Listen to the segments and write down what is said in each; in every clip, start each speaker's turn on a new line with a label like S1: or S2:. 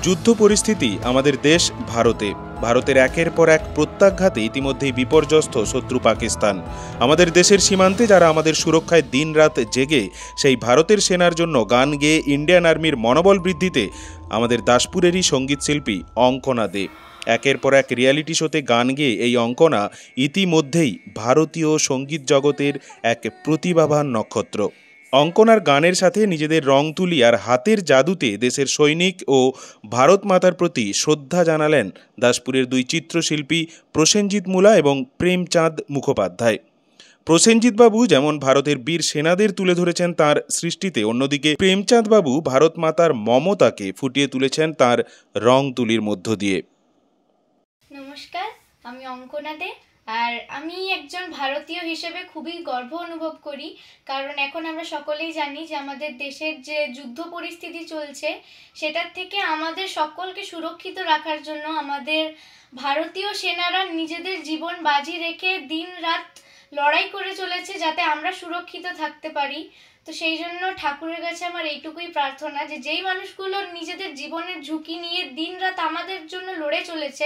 S1: যুদ্ধ পরিস্থিতি আমাদের দেশ ভারতে। ভারতের একের পর এক প্রত্যাঘাতে ইতিমধ্যেই বিপর্যস্ত শত্রু পাকিস্তান। আমাদের দেশের সীমান্তে যারা আমাদের সুরক্ষায় দিনরাত জেগে সেই ভারতের সেনার জন্য গান গেয়ে ইন্ডিয়ান আর্মির মনোবল বৃদ্ধিতে আমাদের দাসপুরেরই সঙ্গীতশিল্পী অঙ্কনা দে একের পর এক রিয়ালিটি শোতে গান গেয়ে এই অঙ্কনা ইতিমধ্যেই ভারতীয় সঙ্গীত জগতের এক প্রতিভাবান নক্ষত্র। অঙ্কনার গানের সাথে নিজেদের রং তুলি আর হাতের জাদুতে দেশের সৈনিক ও ভারত মাতার প্রতি শ্রদ্ধা জানালেন দাসপুরের দুই চিত্রশিল্পী প্রসেনজিৎ মুলা এবং প্রেমচাঁদ মুখোপাধ্যায়। প্রসেনজিৎ বাবু যেমন ভারতের বীর সেনাদের তুলে ধরেছেন তার সৃষ্টিতে, অন্যদিকে প্রেমচাঁদ বাবু ভারত মাতার মমতাকে ফুটিয়ে তুলেছেন তার রং তুলির মধ্য দিয়ে।
S2: নমস্কার, আমি অঙ্কনা দে। আর আমি একজন ভারতীয় হিসেবে খুবই গর্ব অনুভব করি, কারণ এখন আমরা সকলেই জানি যে আমাদের দেশের যে যুদ্ধ পরিস্থিতি চলছে সেটার থেকে আমাদের সকলকে সুরক্ষিত রাখার জন্য আমাদের ভারতীয় সেনারা নিজেদের জীবন বাজি রেখে দিন রাত লড়াই করে চলেছে যাতে আমরা সুরক্ষিত থাকতে পারি। তো সেই জন্য ঠাকুরের কাছে আমার এইটুকুই প্রার্থনা যে যেই মানুষগুলো নিজেদের জীবনের ঝুঁকি নিয়ে দিনরাত আমাদের জন্য লড়ে চলেছে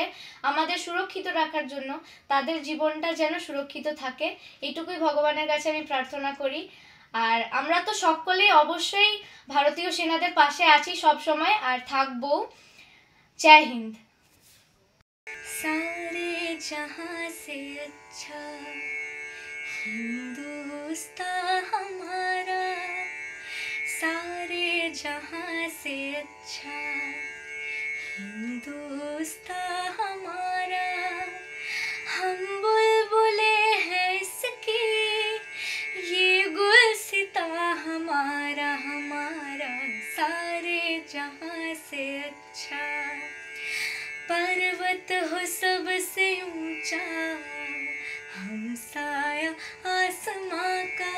S2: আমাদের সুরক্ষিত রাখার জন্য, তাদের জীবনটা যেন সুরক্ষিত থাকে, এইটুকুই ভগবানের কাছে আমি প্রার্থনা করি। আর আমরা তো সকলেই অবশ্যই ভারতীয় সেনাদের পাশে আছি সব সময় আর থাকবো। জয় হিন্দ। সারে জাহাं से अच्छा हिंदुस्तान हमारा, सारे जहां से अच्छा हिंदुस्तान हमारा। हम बुलबुले हैं इसकी, ये गुलसिता हमारा हमारा, सारे जहां से अच्छा। पर्वत हो सबसे ऊंचा हमसाया आसमां का,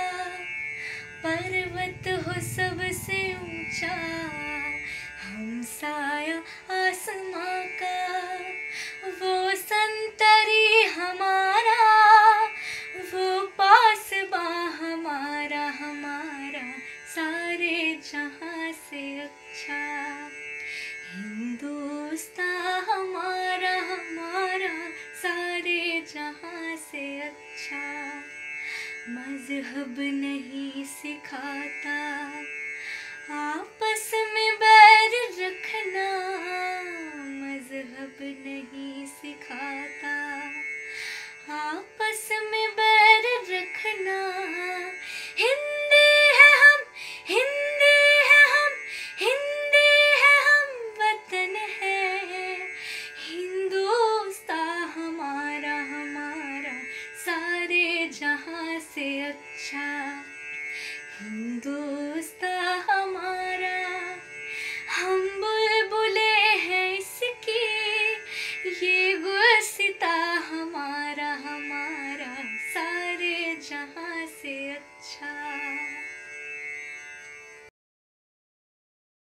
S2: पर्वत हो सबसे ऊंचा हमसाया आसमां का। वो संतरी हमारा, वो पासबा हमारा हमारा, सारे जहां से अच्छा हिंदुस्तान हमारा हमारा, सारे जहां से अच्छा। मजहब नहीं सिखाता आपस में बैर रखना, मजहब नहीं सिखाता आपस में बैर रखना। हिंदी है हम, हिंदी है हम, हिंदी है हम, वतन है हिंदुस्तान हमारा हमारा, सारे जहां से अच्छा हिंदुस्तान